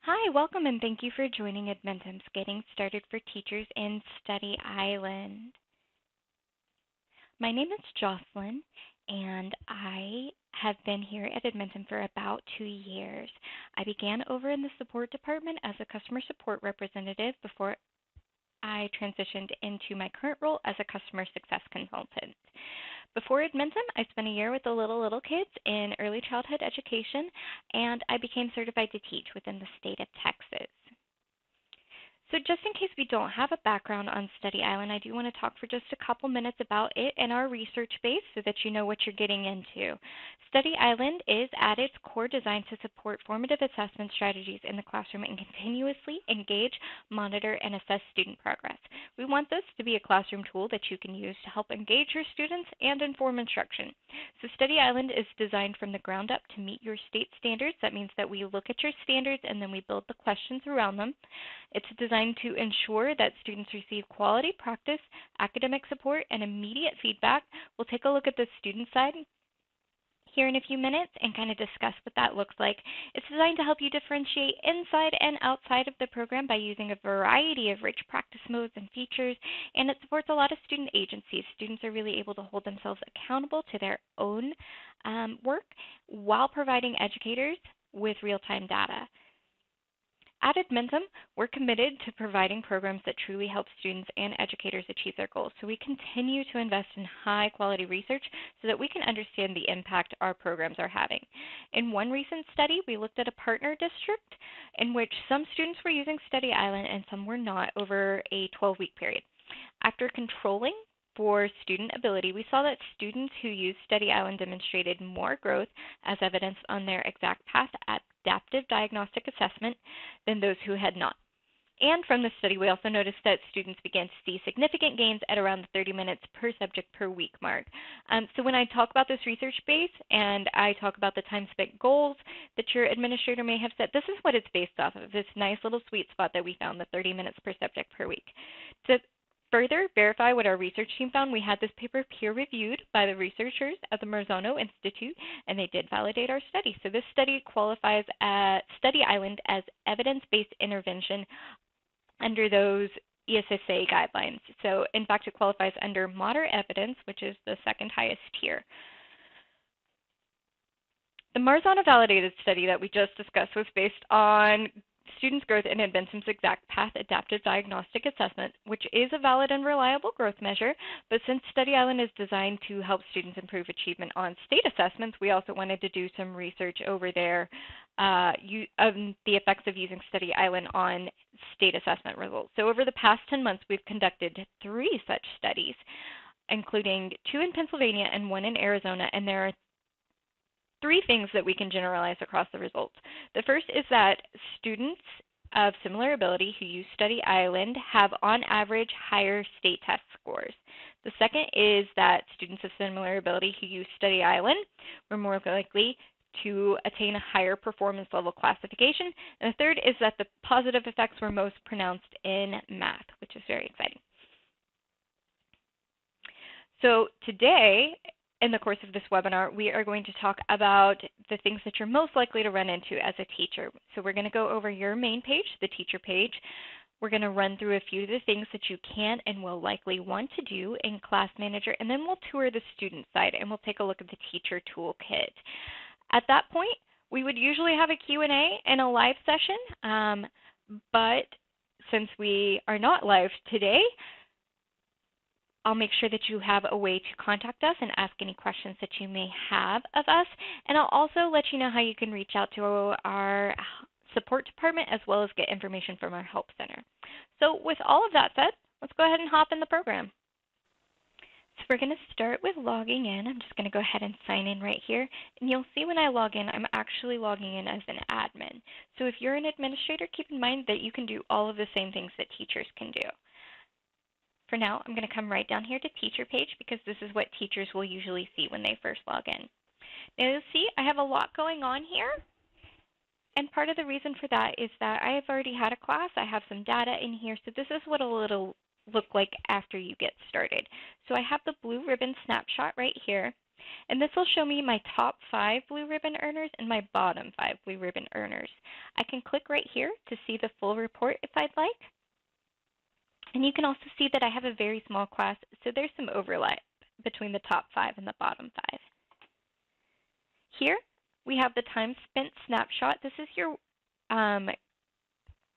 Hi, welcome and thank you for joining Edmentum's Getting Started for Teachers in Study Island. My name is Jocelyn and I have been here at Edmentum for about 2 years. I began over in the support department as a customer support representative before I transitioned into my current role as a customer success consultant. Before Edmentum, I spent a year with the little kids in early childhood education, and I became certified to teach within the state of Texas. So just in case we don't have a background on Study Island, I do want to talk for just a couple minutes about it and our research base so that you know what you're getting into. Study Island is at its core designed to support formative assessment strategies in the classroom and continuously engage, monitor, and assess student progress. We want this to be a classroom tool that you can use to help engage your students and inform instruction. So Study Island is designed from the ground up to meet your state standards. That means that we look at your standards and then we build the questions around them. It's designed to ensure that students receive quality practice, academic support, and immediate feedback. We'll take a look at the student side here in a few minutes and kind of discuss what that looks like. It's designed to help you differentiate inside and outside of the program by using a variety of rich practice modes and features, and it supports a lot of student agencies. Students are really able to hold themselves accountable to their own work while providing educators with real-time data. At Edmentum, we're committed to providing programs that truly help students and educators achieve their goals. So we continue to invest in high-quality research so that we can understand the impact our programs are having. In one recent study, we looked at a partner district in which some students were using Study Island and some were not over a 12-week period. After controlling for student ability, we saw that students who used Study Island demonstrated more growth as evidenced on their exact path adaptive diagnostic assessment than those who had not. And from this study, we also noticed that students began to see significant gains at around the 30 minutes per subject per week mark. So when I talk about this research base and I talk about the time spent goals that your administrator may have set, this is what it's based off of, this nice little sweet spot that we found, the 30 minutes per subject per week. To further verify what our research team found, we had this paper peer-reviewed by the researchers at the Marzano Institute, and they did validate our study. So this study qualifies at Study Island as evidence-based intervention under those ESSA guidelines. So in fact, it qualifies under moderate evidence, which is the second highest tier. The Marzano validated study that we just discussed was based on students' growth in Edmentum's exact path adaptive diagnostic assessment, which is a valid and reliable growth measure, but since Study Island is designed to help students improve achievement on state assessments, we also wanted to do some research over there of the effects of using Study Island on state assessment results. So over the past 10 months, we've conducted 3 such studies, including 2 in Pennsylvania and 1 in Arizona, and there are 3 things that we can generalize across the results. The first is that students of similar ability who use Study Island have on average higher state test scores. The second is that students of similar ability who use Study Island were more likely to attain a higher performance level classification. And the third is that the positive effects were most pronounced in math, which is very exciting. So today, in the course of this webinar, we are going to talk about the things that you're most likely to run into as a teacher. So we're going to go over your main page, the teacher page. We're going to run through a few of the things that you can and will likely want to do in Class Manager, and then we'll tour the student side and we'll take a look at the teacher toolkit. At that point, we would usually have a Q&A and a live session, but since we are not live today, I'll make sure that you have a way to contact us and ask any questions that you may have of us. And I'll also let you know how you can reach out to our support department as well as get information from our help center. So with all of that said, let's go ahead and hop in the program. So we're going to start with logging in. I'm just going to go ahead and sign in right here. And you'll see when I log in, I'm actually logging in as an admin. So if you're an administrator, keep in mind that you can do all of the same things that teachers can do. For now, I'm going to come right down here to teacher page because this is what teachers will usually see when they first log in. Now you'll see I have a lot going on here, and part of the reason for that is that I have already had a class. I have some data in here, so this is what it'll look like after you get started. So I have the blue ribbon snapshot right here. And this will show me my top 5 blue ribbon earners and my bottom 5 blue ribbon earners. I can click right here to see the full report if I'd like. And you can also see that I have a very small class, so there's some overlap between the top 5 and the bottom 5. Here we have the time spent snapshot. This is your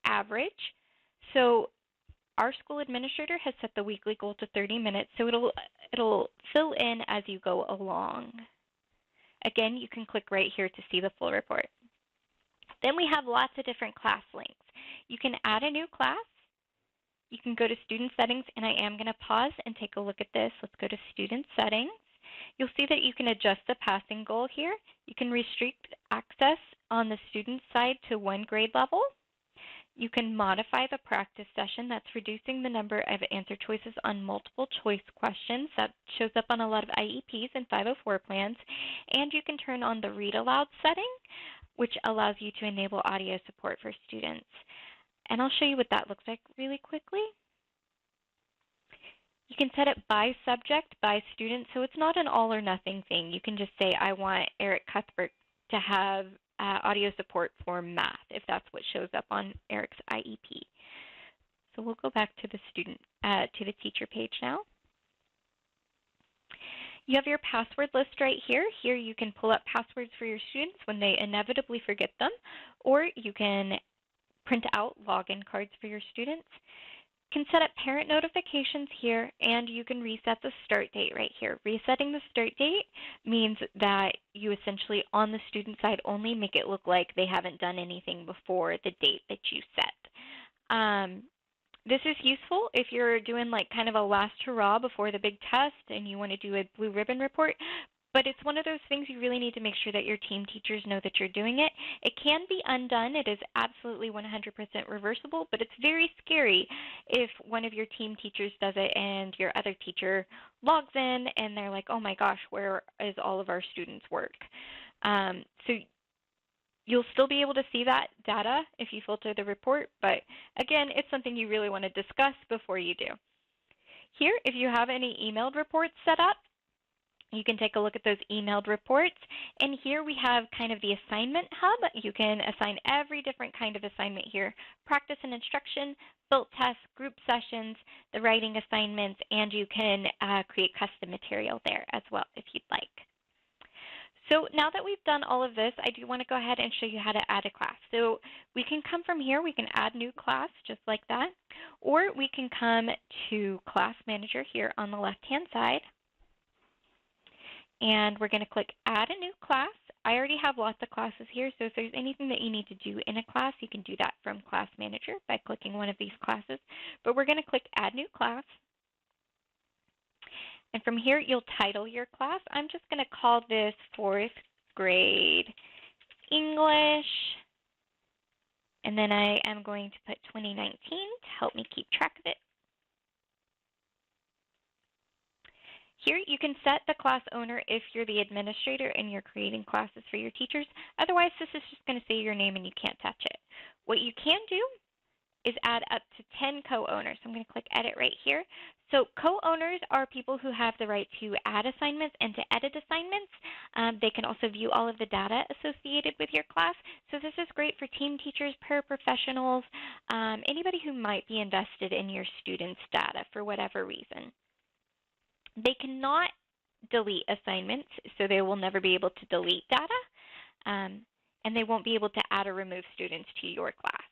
average. So our school administrator has set the weekly goal to 30 minutes, so it'll fill in as you go along. Again, you can click right here to see the full report. Then we have lots of different class links. You can add a new class. You can go to student settings, and I am going to pause and take a look at this. Let's go to student settings. You'll see that you can adjust the passing goal here. You can restrict access on the student side to 1 grade level. You can modify the practice session. That's reducing the number of answer choices on multiple choice questions. That shows up on a lot of IEPs and 504 plans. And you can turn on the read aloud setting, which allows you to enable audio support for students. And I'll show you what that looks like really quickly. You can set it by subject, by student, so it's not an all or nothing thing. You can just say, I want Eric Cuthbert to have audio support for math, if that's what shows up on Eric's IEP. So we'll go back to the to the teacher page now. You have your password list right here. Here you can pull up passwords for your students when they inevitably forget them, or you can print out login cards for your students. You can set up parent notifications here, and you can reset the start date right here. Resetting the start date means that you essentially, on the student side only, make it look like they haven't done anything before the date that you set. This is useful if you're doing like kind of a last hurrah before the big test and you want to do a blue ribbon report. But it's one of those things you really need to make sure that your team teachers know that you're doing it. It can be undone. It is absolutely 100% reversible, but it's very scary if one of your team teachers does it and your other teacher logs in and they're like, oh my gosh, where is all of our students' work? So you'll still be able to see that data if you filter the report, but again, it's something you really want to discuss before you do. Here, if you have any emailed reports set up, you can take a look at those emailed reports. And here we have kind of the assignment hub. You can assign every different kind of assignment here. Practice and instruction, built tests, group sessions, the writing assignments, and you can create custom material there as well if you'd like. So now that we've done all of this, I do want to go ahead and show you how to add a class. So we can come from here, we can add new class just like that, or we can come to Class Manager here on the left-hand side. And we're going to click Add a New Class. I already have lots of classes here, so if there's anything that you need to do in a class, you can do that from Class Manager by clicking one of these classes. But we're going to click Add New Class. And from here, you'll title your class. I'm just going to call this 4th grade English. And then I am going to put 2019 to help me keep track of it. Here you can set the class owner if you're the administrator and you're creating classes for your teachers. Otherwise, this is just going to say your name and you can't touch it. What you can do is add up to 10 co-owners. I'm going to click Edit right here. So co-owners are people who have the right to add assignments and to edit assignments. They can also view all of the data associated with your class. So this is great for team teachers, paraprofessionals, anybody who might be invested in your students' data for whatever reason. They cannot delete assignments, so they will never be able to delete data, and they won't be able to add or remove students to your class.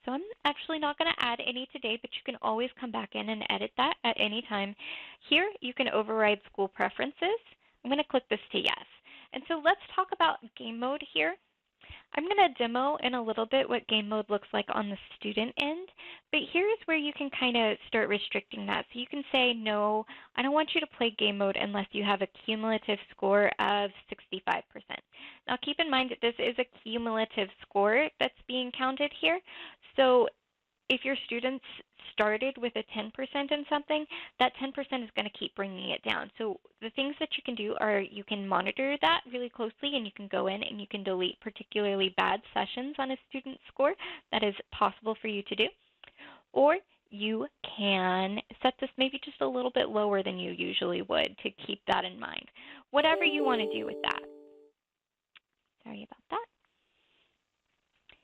So I'm actually not going to add any today, but you can always come back in and edit that at any time. Here, you can override school preferences. I'm going to click this to yes. And so let's talk about game mode here. I'm going to demo in a little bit what game mode looks like on the student end, but here's where you can kind of start restricting that. So you can say, no, I don't want you to play game mode unless you have a cumulative score of 65%. Now keep in mind that this is a cumulative score that's being counted here. So if your students started with a 10% in something, that 10% is going to keep bringing it down. So the things that you can do are you can monitor that really closely, and you can go in and you can delete particularly bad sessions on a student's score. That is possible for you to do. Or you can set this maybe just a little bit lower than you usually would to keep that in mind. Whatever you want to do with that. Sorry about that.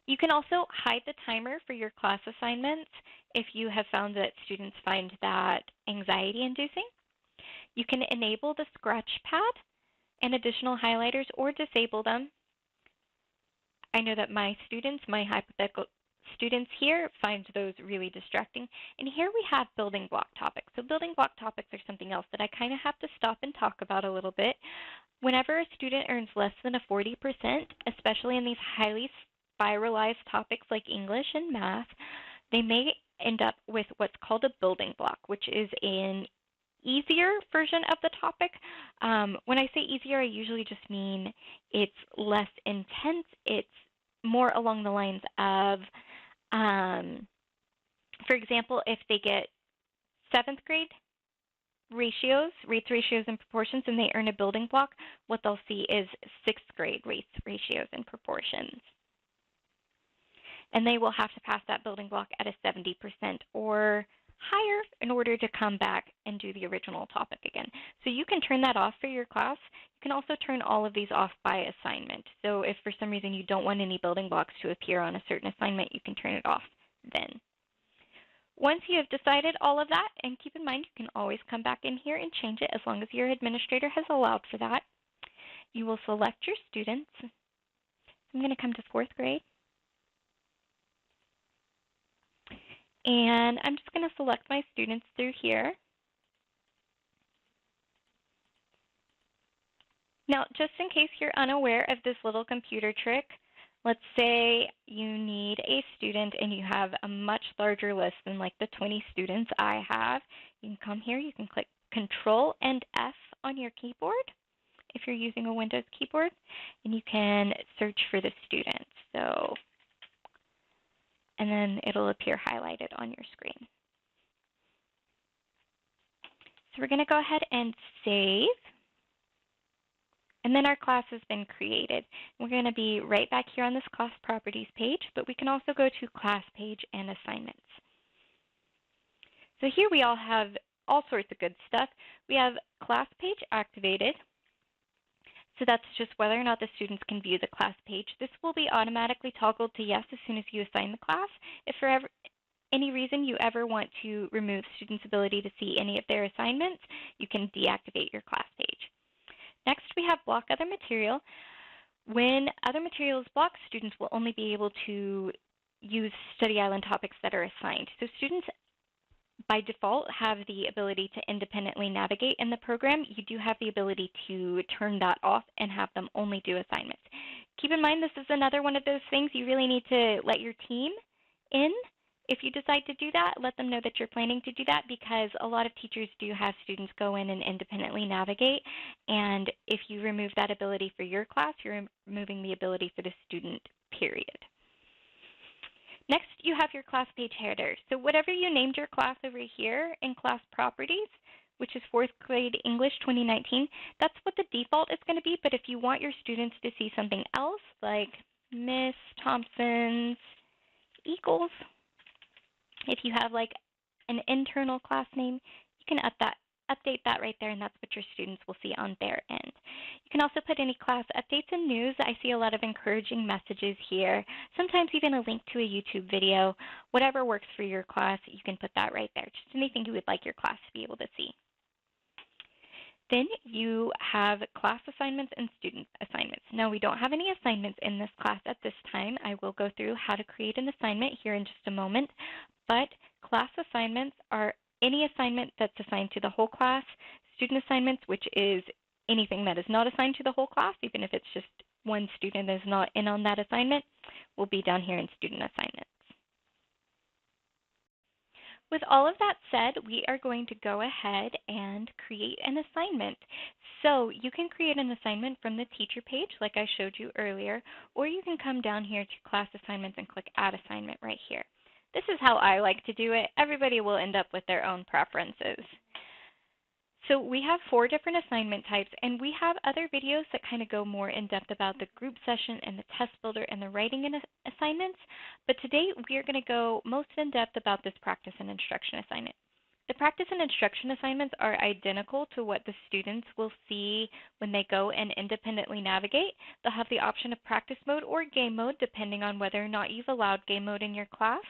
You can also hide the timer for your class assignments if you have found that students find that anxiety-inducing. You can enable the scratch pad and additional highlighters or disable them. I know that my students, my hypothetical students here, find those really distracting. And here we have building block topics. So building block topics are something else that I kind of have to stop and talk about a little bit. Whenever a student earns less than a 40%, especially in these highly spiralized topics like English and math, they may end up with what's called a building block, which is an easier version of the topic. When I say easier, I usually just mean it's less intense. It's more along the lines of, for example, if they get 7th grade rates, ratios, and proportions, and they earn a building block, what they'll see is 6th grade rates, ratios, and proportions. And they will have to pass that building block at a 70% or higher in order to come back and do the original topic again. So you can turn that off for your class. You can also turn all of these off by assignment. So if for some reason you don't want any building blocks to appear on a certain assignment, you can turn it off then. Once you have decided all of that, and keep in mind you can always come back in here and change it as long as your administrator has allowed for that, you will select your students. I'm going to come to 4th grade. And I'm just going to select my students through here. Now, just in case you're unaware of this little computer trick, let's say you need a student and you have a much larger list than like the 20 students I have. You can come here, you can click Control and F on your keyboard if you're using a Windows keyboard, and you can search for the student. So, and then it'll appear highlighted on your screen. So we're going to go ahead and save. And then our class has been created. We're going to be right back here on this class properties page, but we can also go to class page and assignments. So here we all have all sorts of good stuff. We have class page activated. So that's just whether or not the students can view the class page. This will be automatically toggled to yes as soon as you assign the class. If for any reason you ever want to remove students' ability to see any of their assignments, you can deactivate your class page. Next, we have block other material. When other material is blocked, students will only be able to use Study Island topics that are assigned. So students, by default, have the ability to independently navigate in the program. You do have the ability to turn that off and have them only do assignments. Keep in mind, this is another one of those things you really need to let your team in. If you decide to do that, let them know that you're planning to do that, because a lot of teachers do have students go in and independently navigate, and if you remove that ability for your class, you're removing the ability for the student, period. Next, you have your class page header. So whatever you named your class over here in class properties, which is 4th grade English 2019, that's what the default is going to be, but if you want your students to see something else, like Miss Thompson's equals, if you have like an internal class name, you can update that right there, and that's what your students will see on their end. You can also put any class updates and news. I see a lot of encouraging messages here, sometimes even a link to a YouTube video. Whatever works for your class, you can put that right there, just anything you would like your class to be able to see. Then you have class assignments and student assignments. Now, we don't have any assignments in this class at this time. I will go through how to create an assignment here in just a moment, but class assignments are any assignment that's assigned to the whole class. Student assignments, which is anything that is not assigned to the whole class, even if it's just one student is not in on that assignment, will be down here in student assignments. With all of that said, we are going to go ahead and create an assignment. So you can create an assignment from the teacher page like I showed you earlier, or you can come down here to class assignments and click add assignment right here. This is how I like to do it. Everybody will end up with their own preferences. So we have 4 different assignment types, and we have other videos that kind of go more in depth about the group session and the test builder and the writing and assignments. But today we are going to go most in depth about this practice and instruction assignment. The practice and instruction assignments are identical to what the students will see when they go and independently navigate. They'll have the option of practice mode or game mode depending on whether or not you've allowed game mode in your class.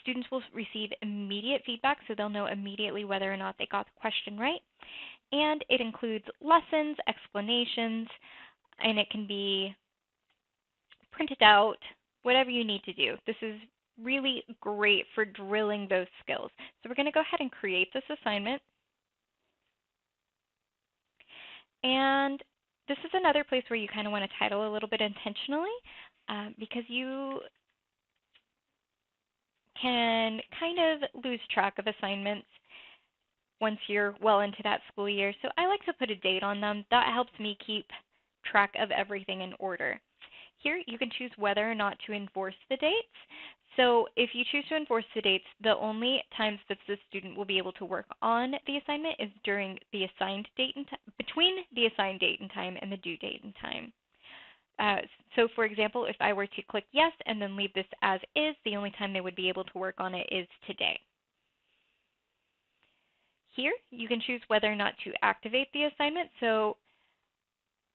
Students will receive immediate feedback, so they'll know immediately whether or not they got the question right. And it includes lessons, explanations, and it can be printed out, whatever you need to do. This is really great for drilling those skills. So we're going to go ahead and create this assignment. And this is another place where you kind of want to title a little bit intentionally because you can kind of lose track of assignments once you're well into that school year. So I like to put a date on them. That helps me keep track of everything in order. Here you can choose whether or not to enforce the dates. So if you choose to enforce the dates, the only times that the student will be able to work on the assignment is during the assigned date and between the assigned date and time and the due date and time. So for example, if I were to click yes and then leave this as is, the only time they would be able to work on it is today. Here, you can choose whether or not to activate the assignment. So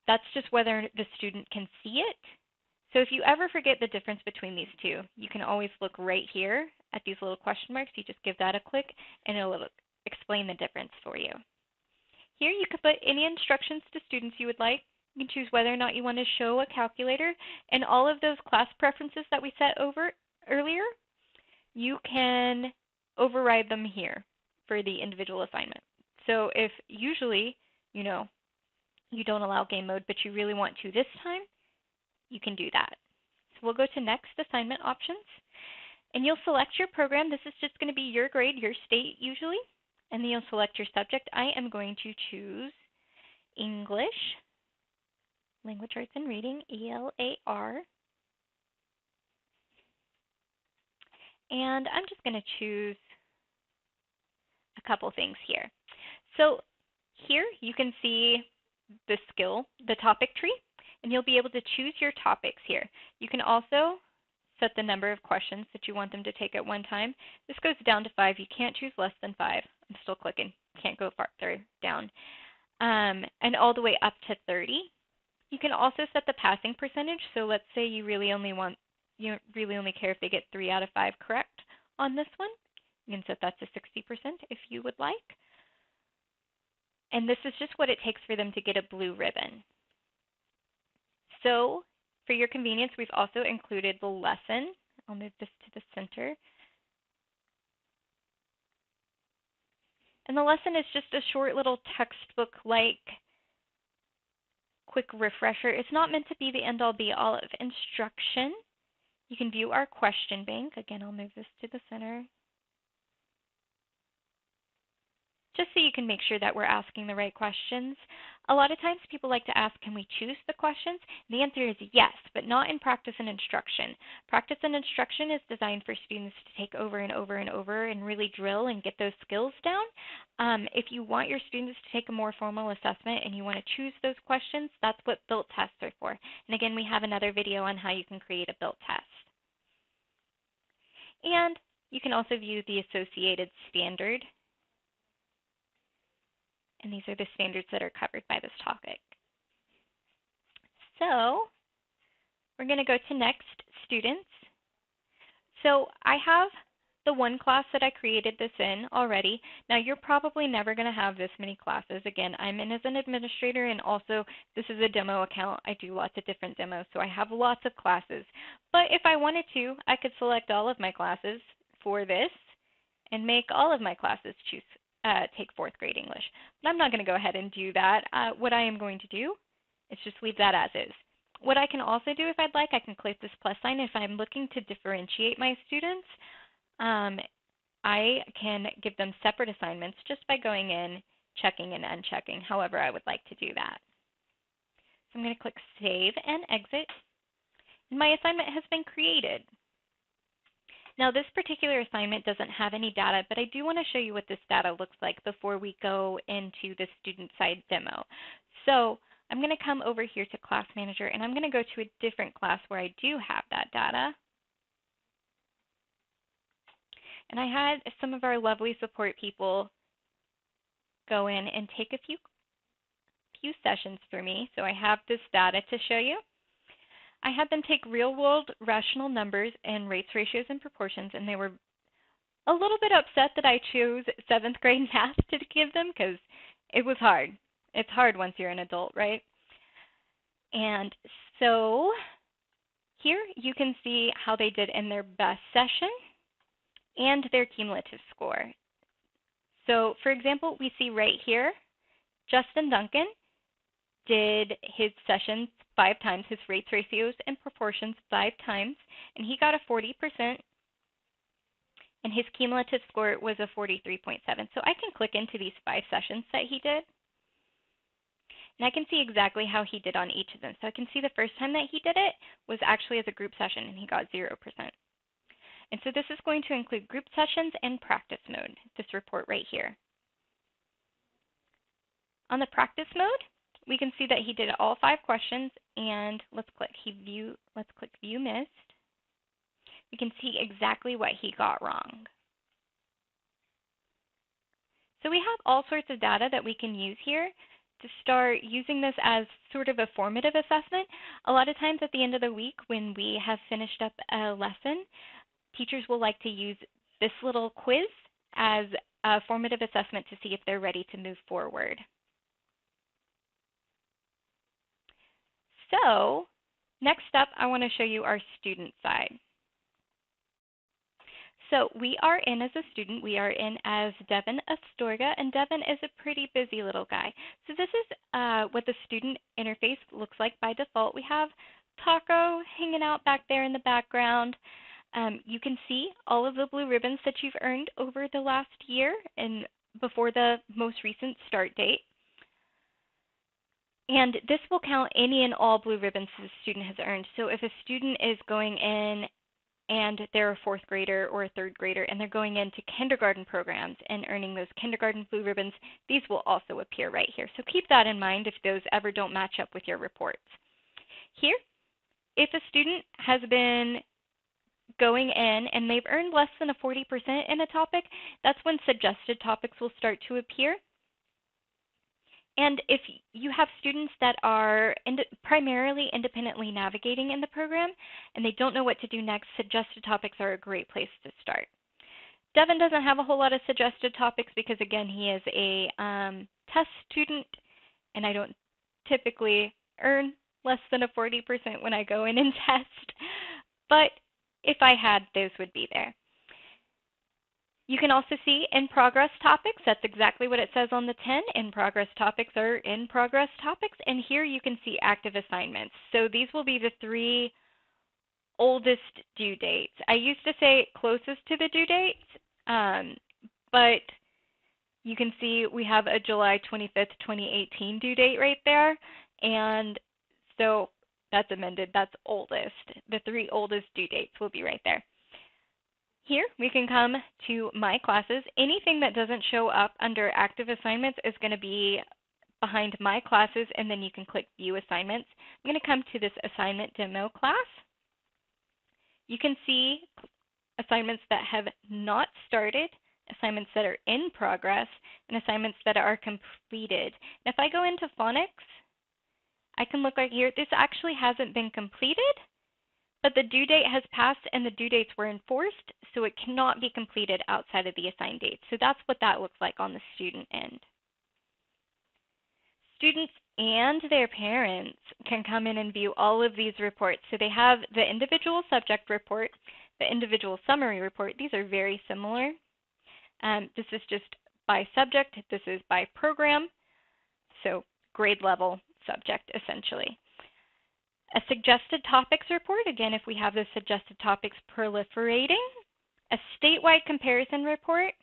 that's just whether the student can see it. So if you ever forget the difference between these two, you can always look right here at these little question marks. You just give that a click and it'll explain the difference for you. Here you can put any instructions to students you would like. You can choose whether or not you want to show a calculator, and all of those class preferences that we set over earlier, you can override them here for the individual assignment. So if usually, you don't allow game mode, but you really want to this time, you can do that. So we'll go to next assignment options, and you'll select your program. This is just going to be your grade, your state usually, and then you'll select your subject. I am going to choose English, Language Arts and Reading, ELAR. And I'm just going to choose a couple things here. So here you can see the skill, the topic tree, and you'll be able to choose your topics here. You can also set the number of questions that you want them to take at one time. This goes down to 5. You can't choose less than 5. I'm still clicking. Can't go farther down. And all the way up to 30. You can also set the passing percentage. So let's say you really only care if they get 3 out of 5 correct on this one. You can set that to 60% if you would like. And this is just what it takes for them to get a blue ribbon. So for your convenience, we've also included the lesson. I'll move this to the center. And the lesson is just a short little textbook-like quick refresher. It's not meant to be the end-all be-all of instruction. You can view our question bank. Again, I'll move this to the center. Just so you can make sure that we're asking the right questions. A lot of times people like to ask, can we choose the questions? The answer is yes, but not in practice and instruction. Practice and instruction is designed for students to take over and over and over and really drill and get those skills down. If you want your students to take a more formal assessment and you want to choose those questions, that's what built tests are for. And again, we have another video on how you can create a built test. And you can also view the associated standard. And these are the standards that are covered by this topic. So we're going to go to next, students. So I have the one class that I created this in already. Now you're probably never going to have this many classes. Again, I'm in as an administrator, and also this is a demo account. I do lots of different demos, so I have lots of classes. But if I wanted to, I could select all of my classes for this and make all of my classes take 4th grade English. But I'm not going to go ahead and do that. What I am going to do is just leave that as is. What I can also do if I'd like, I can click this plus sign. If I'm looking to differentiate my students, I can give them separate assignments just by going in, checking and unchecking, however I would like to do that. So I'm going to click Save and Exit. And my assignment has been created. Now, this particular assignment doesn't have any data, but I do want to show you what this data looks like before we go into the student side demo. So I'm going to come over here to Class Manager, and I'm going to go to a different class where I do have that data. And I had some of our lovely support people go in and take a few sessions for me. So I have this data to show you. I had them take real-world rational numbers and rates, ratios, and proportions, and they were a little bit upset that I chose 7th grade math to give them because it was hard. It's hard once you're an adult, right? And so here you can see how they did in their best session and their cumulative score. So for example, we see right here, Justin Duncan did his sessions 5 times, his rates, ratios, and proportions 5 times, and he got a 40%, and his cumulative score was a 43.7. So I can click into these 5 sessions that he did, and I can see exactly how he did on each of them. So I can see the first time that he did it was actually as a group session, and he got 0%. And so this is going to include group sessions and practice mode, this report right here. On the practice mode, we can see that he did all 5 questions, and let's click View Missed. We can see exactly what he got wrong. So we have all sorts of data that we can use here to start using this as sort of a formative assessment. A lot of times at the end of the week when we have finished up a lesson, teachers will like to use this little quiz as a formative assessment to see if they're ready to move forward. So next up, I want to show you our student side. So we are in as a student, we are in as Devin Astorga, and Devin is a pretty busy little guy. So this is what the student interface looks like by default. We have Taco hanging out back there in the background. You can see all of the blue ribbons that you've earned over the last year and before the most recent start date. And this will count any and all blue ribbons the student has earned. So if a student is going in and they're a 4th grader or a 3rd grader and they're going into kindergarten programs and earning those kindergarten blue ribbons, these will also appear right here. So keep that in mind if those ever don't match up with your reports. Here, if a student has been going in and they've earned less than a 40% in a topic, that's when suggested topics will start to appear. And if you have students that are primarily independently navigating in the program and they don't know what to do next, suggested topics are a great place to start. Devin doesn't have a whole lot of suggested topics because, again, he is a test student, and I don't typically earn less than a 40% when I go in and test. But if I had, those would be there. You can also see in progress topics. That's exactly what it says on the 10. In progress topics are in progress topics. And here you can see active assignments. So these will be the 3 oldest due dates. I used to say closest to the due dates, but you can see we have a July 25th, 2018 due date right there. And so that's amended. That's oldest. The 3 oldest due dates will be right there. Here we can come to My Classes. Anything that doesn't show up under Active Assignments is going to be behind My Classes, and then you can click View Assignments. I'm going to come to this Assignment Demo class. You can see assignments that have not started, assignments that are in progress, and assignments that are completed. And if I go into phonics, I can look right here. This actually hasn't been completed, but the due date has passed and the due dates were enforced, so it cannot be completed outside of the assigned date. So that's what that looks like on the student end. Students and their parents can come in and view all of these reports. So they have the individual subject report, the individual summary report. These are very similar. This is just by subject. This is by program. So grade level subject, essentially. A suggested topics report, again, if we have the suggested topics proliferating. A statewide comparison report,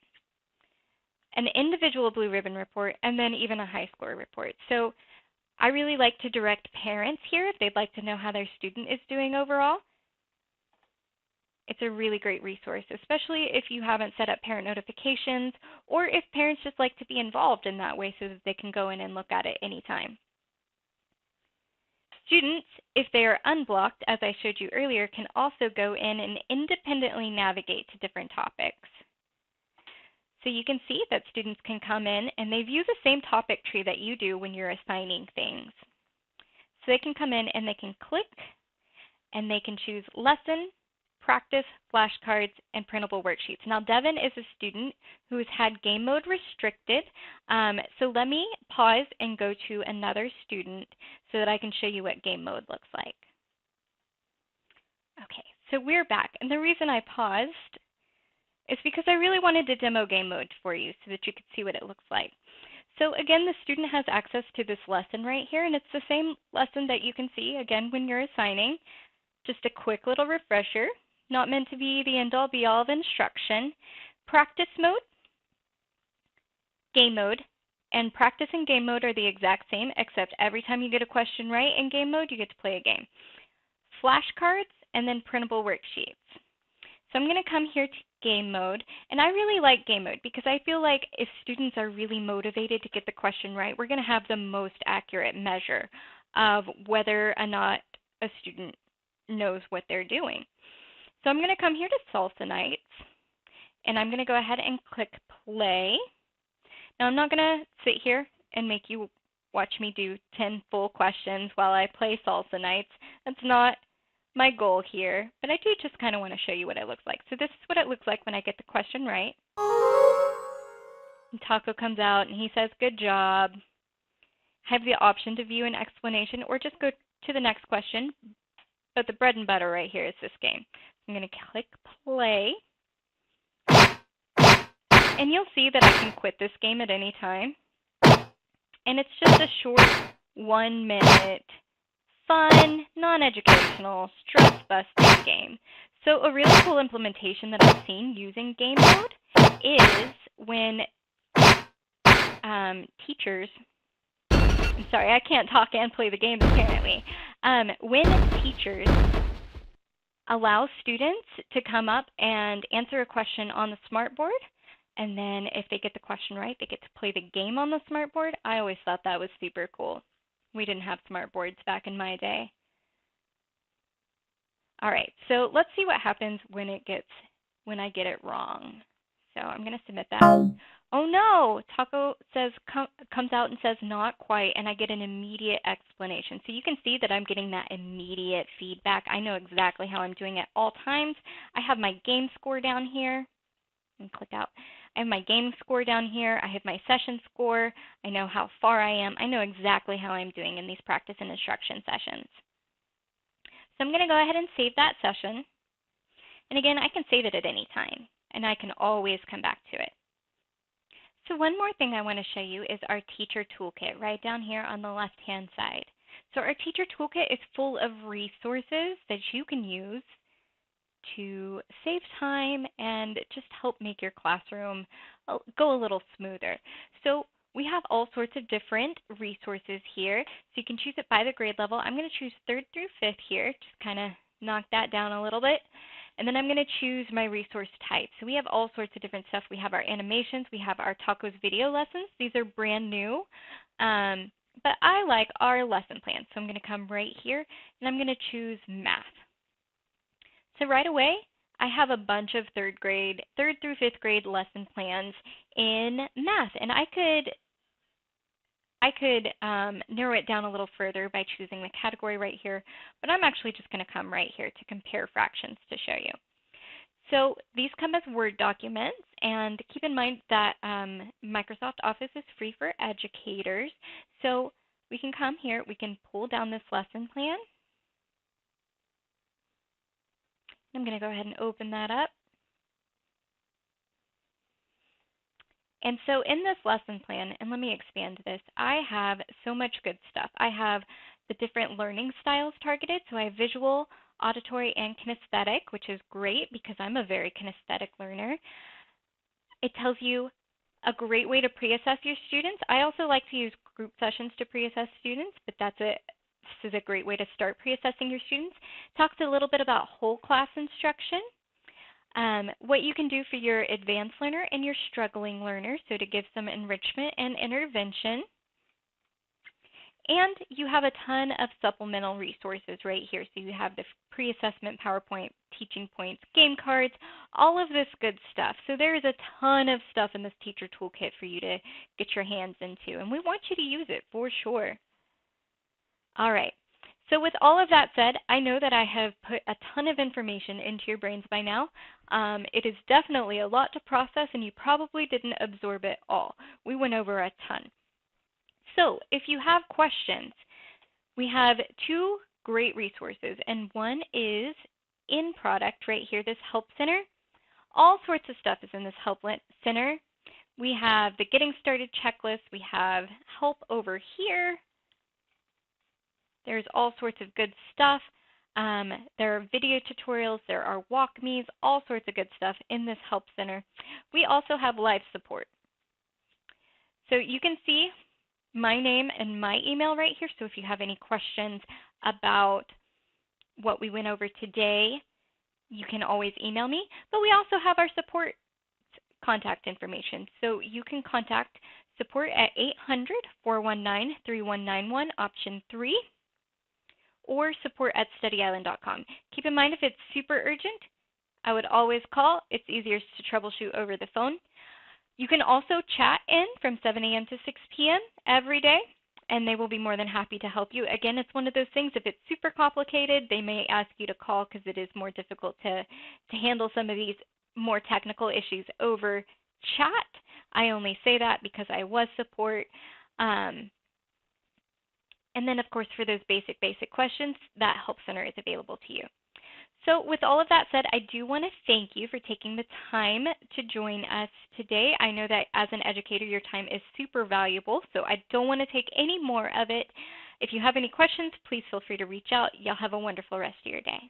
an individual blue ribbon report, and then even a high score report. So I really like to direct parents here if they'd like to know how their student is doing overall. It's a really great resource, especially if you haven't set up parent notifications or if parents just like to be involved in that way so that they can go in and look at it anytime. Students, if they are unblocked, as I showed you earlier, can also go in and independently navigate to different topics. So you can see that students can come in and they view the same topic tree that you do when you're assigning things. So they can come in and they can click and they can choose lesson, practice, flashcards, and printable worksheets. Now Devin is a student who has had game mode restricted, so let me pause and go to another student so that I can show you what game mode looks like. Okay, so we're back, and the reason I paused is because I really wanted to demo game mode for you so that you could see what it looks like. So again, the student has access to this lesson right here, and it's the same lesson that you can see, again, when you're assigning. Just a quick little refresher, not meant to be the end-all be-all of instruction. Practice mode, game mode, and practice and game mode are the exact same, except every time you get a question right in game mode, you get to play a game. Flashcards, and then printable worksheets. So I'm going to come here to game mode, and I really like game mode because I feel like if students are really motivated to get the question right, we're going to have the most accurate measure of whether or not a student knows what they're doing. So I'm going to come here to Salsa Nights, and I'm going to go ahead and click play. Now I'm not going to sit here and make you watch me do 10 full questions while I play Salsa Nights. That's not my goal here, but I do just kind of want to show you what it looks like. So this is what it looks like when I get the question right. And Taco comes out and he says, "Good job." I have the option to view an explanation or just go to the next question, but the bread and butter right here is this game. I'm going to click play, and you'll see that I can quit this game at any time. And it's just a short 1 minute, fun, non-educational, stress-busting game. So a really cool implementation that I've seen using game mode is when teachers, I'm sorry, I can't talk and play the game apparently. When teachers allow students to come up and answer a question on the smartboard, and then if they get the question right, they get to play the game on the smartboard. I always thought that was super cool. We didn't have smartboards back in my day. All right, so let's see what happens when I get it wrong. So I'm going to submit that. Oh no, Taco says comes out and says not quite, and I get an immediate explanation. So you can see that I'm getting that immediate feedback. I know exactly how I'm doing at all times. I have my game score down here. And click out. I have my game score down here. I have my session score. I know how far I am. I know exactly how I'm doing in these practice and instruction sessions. So I'm going to go ahead and save that session. And again, I can save it at any time, and I can always come back to it. So one more thing I want to show you is our teacher toolkit right down here on the left-hand side. So our teacher toolkit is full of resources that you can use to save time and just help make your classroom go a little smoother. So we have all sorts of different resources here. So you can choose it by the grade level. I'm going to choose 3rd through 5th here, just kind of knock that down a little bit. And then I'm going to choose my resource type. So we have all sorts of different stuff. We have our animations. We have our Tacos video lessons. These are brand new. But I like our lesson plan. So I'm going to come right here, and I'm going to choose math. So right away, I have a bunch of 3rd through 5th grade lesson plans in math. And I could narrow it down a little further by choosing the category right here, but I'm actually just going to come right here to compare fractions to show you. So these come as Word documents, and keep in mind that Microsoft Office is free for educators. So we can come here, we can pull down this lesson plan. I'm going to go ahead and open that up. And so in this lesson plan, and let me expand this, I have so much good stuff. I have the different learning styles targeted. So I have visual, auditory, and kinesthetic, which is great because I'm a very kinesthetic learner. It tells you a great way to pre-assess your students. I also like to use group sessions to pre-assess students, but this is a great way to start pre-assessing your students. It talks a little bit about whole class instruction. what you can do for your advanced learner and your struggling learner, so to give some enrichment and intervention. And you have a ton of supplemental resources right here. So you have the pre-assessment PowerPoint, teaching points, game cards, all of this good stuff. So there is a ton of stuff in this teacher toolkit for you to get your hands into, and we want you to use it for sure. All right. So with all of that said, I know that I have put a ton of information into your brains by now. It is definitely a lot to process, and you probably didn't absorb it all. We went over a ton. So if you have questions, we have two great resources, and one is in product right here, this Help Center. All sorts of stuff is in this Help Center. We have the Getting Started checklist. We have help over here. There's all sorts of good stuff. There are video tutorials, there are walk-me's, all sorts of good stuff in this Help Center. We also have live support. So you can see my name and my email right here. So if you have any questions about what we went over today, you can always email me. But we also have our support contact information. So you can contact support at 800-419-3191, option 3. Or support at studyisland.com. Keep in mind, if it's super urgent, I would always call. It's easier to troubleshoot over the phone. You can also chat in from 7 a.m. to 6 p.m. every day, and they will be more than happy to help you. Again, it's one of those things, if it's super complicated, they may ask you to call because it is more difficult to handle some of these more technical issues over chat. I only say that because I was support. And then, of course, for those basic questions, that Help Center is available to you. So with all of that said, I do want to thank you for taking the time to join us today. I know that as an educator, your time is super valuable, so I don't want to take any more of it. If you have any questions, please feel free to reach out. Y'all have a wonderful rest of your day.